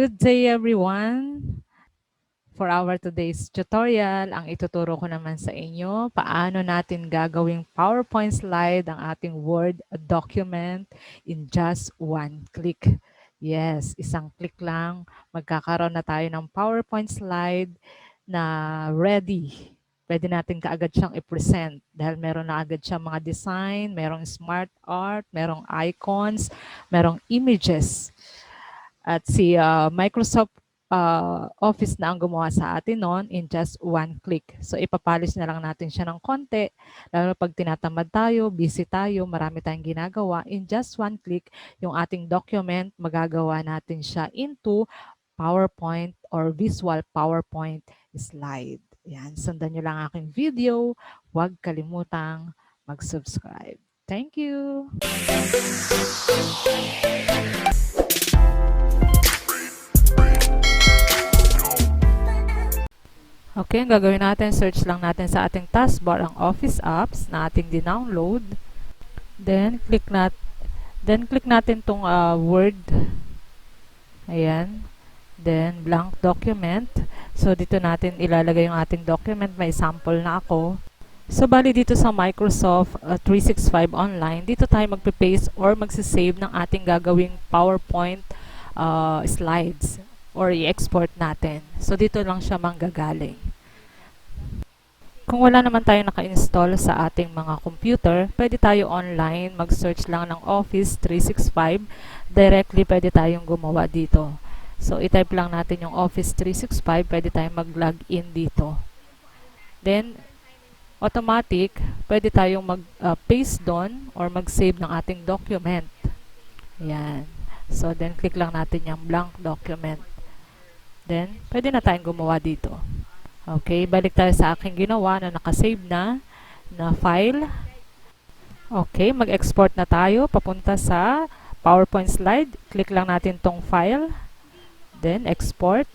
Good day everyone! For our today's tutorial, ang ituturo ko naman sa inyo, paano natin gagawing PowerPoint slide ang ating Word document in just one click. Yes, isang click lang, magkakaroon na tayo ng PowerPoint slide na ready. Pwede natin kaagad siyang i-present dahil meron na agad siyang mga design, merong smart art, merong icons, merong images. At si Microsoft Office na ang gumawa sa atin noon in just one click. So ipapolish na lang natin siya ng konti. Lalo pag tinatamad tayo, busy tayo, marami tayong ginagawa. In just one click, yung ating document, magagawa natin siya into PowerPoint or visual PowerPoint slide. Yan, sundan nyo lang aking video. Huwag kalimutang mag-subscribe. Thank you! Okay, ang gagawin natin, search lang natin sa ating taskbar ang Office apps na ating dinownload. Then, click natin itong Word. Ayan. Then, blank document. So, dito natin ilalagay yung ating document. May sample na ako. So, bali dito sa Microsoft 365 Online, dito tayo magpe-paste or magsisave ng ating gagawing PowerPoint slides or i-export natin. So, dito lang siya manggagaling. Kung wala naman tayo naka-install sa ating mga computer, pwede tayo online, mag-search lang ng Office 365. Directly, pwede tayong gumawa dito. So, i-type lang natin yung Office 365, pwede tayong mag-login dito. Then, automatic, pwede tayong mag-paste doon or mag-save ng ating document. Ayan. So, then, click lang natin yung blank document. Then, pwede na tayong gumawa dito. Okay, balik tayo sa aking ginawa na nakasave na file. Okay, mag-export na tayo papunta sa PowerPoint slide. Click lang natin tong file. Then, export.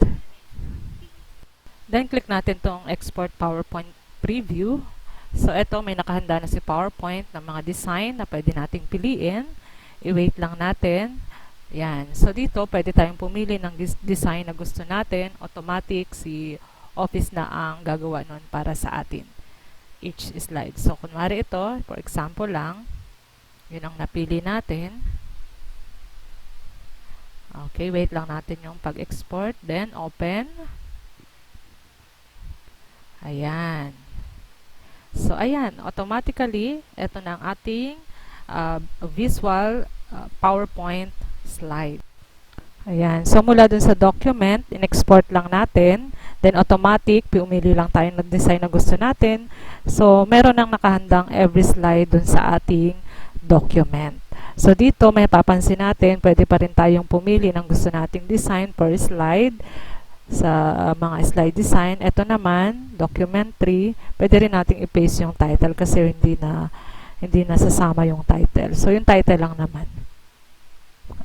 Then, click natin tong export PowerPoint preview. So, ito may nakahanda na si PowerPoint ng mga design na pwede nating piliin. I-wait lang natin. Yan. So, dito pwede tayong pumili ng design na gusto natin. Automatic, si Office na ang gagawa nun para sa atin. Each slide. So, kunwari ito, for example lang, yun ang napili natin. Okay, wait lang natin yung pag-export. Then, open. Ayan. So, ayan. Automatically, ito na ang ating visual PowerPoint slide. Ayan. So, mula dun sa document, in-export lang natin. Then, automatic, pumili lang tayo ng design na gusto natin. So, meron nang nakahandang every slide dun sa ating document. So, dito, may papansin natin, pwede pa rin tayong pumili ng gusto nating design per slide sa mga slide design. Ito naman, document 3, pwede rin nating i-paste yung title kasi hindi na sasama yung title. So, yung title lang naman.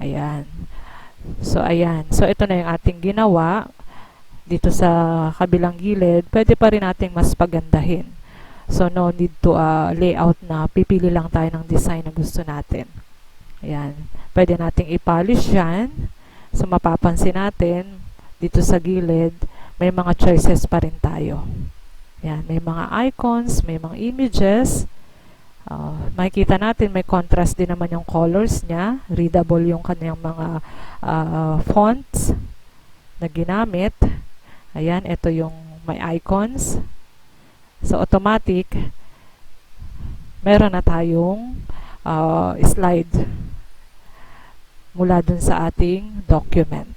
Ayan. So, ayan. So, ito na yung ating ginawa. Dito sa kabilang gilid, pwede pa rin nating mas pagandahin. So, no need to layout na pipili lang tayo ng design na gusto natin. Ayan. Pwede nating i-polish yan. So, mapapansin natin, dito sa gilid, may mga choices pa rin tayo. Ayan. May mga icons, may mga images. Makikita natin, may contrast din naman yung colors niya. Readable yung kanyang mga fonts na ginamit. Ayan, ito yung may icons. So, automatic, meron na tayong slide mula dun sa ating document.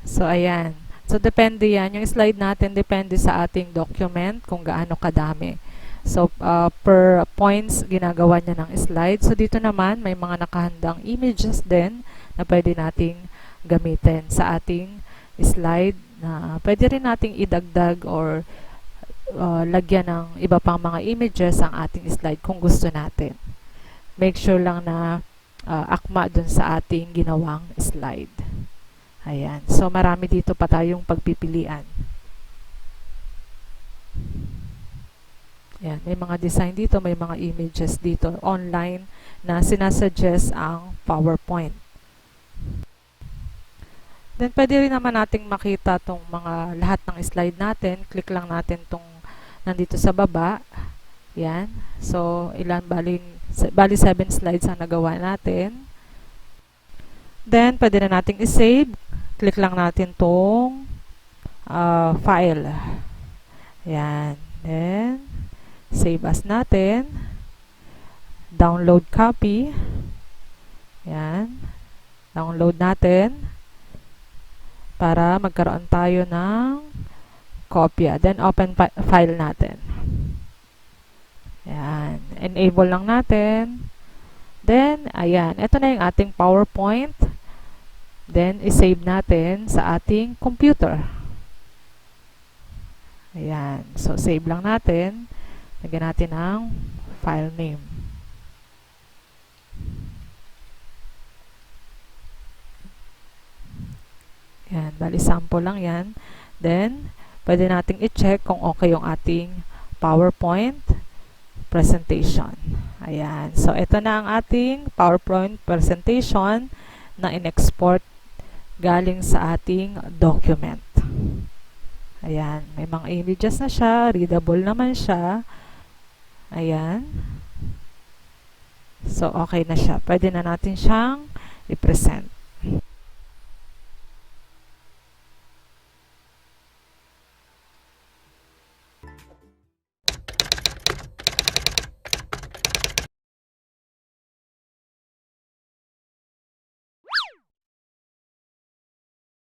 So, ayan. So, depende yan. Yung slide natin, depende sa ating document kung gaano kadami. So, per points, ginagawa niya ng slide. So, dito naman, may mga nakahandang images din na pwede nating gamitin sa ating slide na pwede rin nating idagdag or lagyan ng iba pang mga images ang ating slide kung gusto natin. Make sure lang na akma dun sa ating ginawang slide. Ayan. So, marami dito pa tayong pagpipilian. Ayan. May mga design dito, may mga images dito online na sinasuggest ang PowerPoint. Then, pwede rin naman nating makita tong mga lahat ng slide natin. Click lang natin tong nandito sa baba. Yan. So, bali 7 slides ang nagawa natin. Then, pwede na nating i-save. Click lang natin tong file. Yan. Then, save as natin. Download copy. Yan. Download natin para magkaroon tayo ng kopya. Then, open file natin. Ayan. Enable lang natin. Then, ayan. Ito na yung ating PowerPoint. Then, isave natin sa ating computer. Ayan. So, save lang natin. Lagyan natin ang file name. Yan, bali sample lang yan. Then, pwede nating i-check kung okay yung ating PowerPoint presentation. Ayan. So, ito na ang ating PowerPoint presentation na in-export galing sa ating document. Ayan. May mga images na siya. Readable naman siya. Ayan. So, okay na siya. Pwede na natin siyang i-present.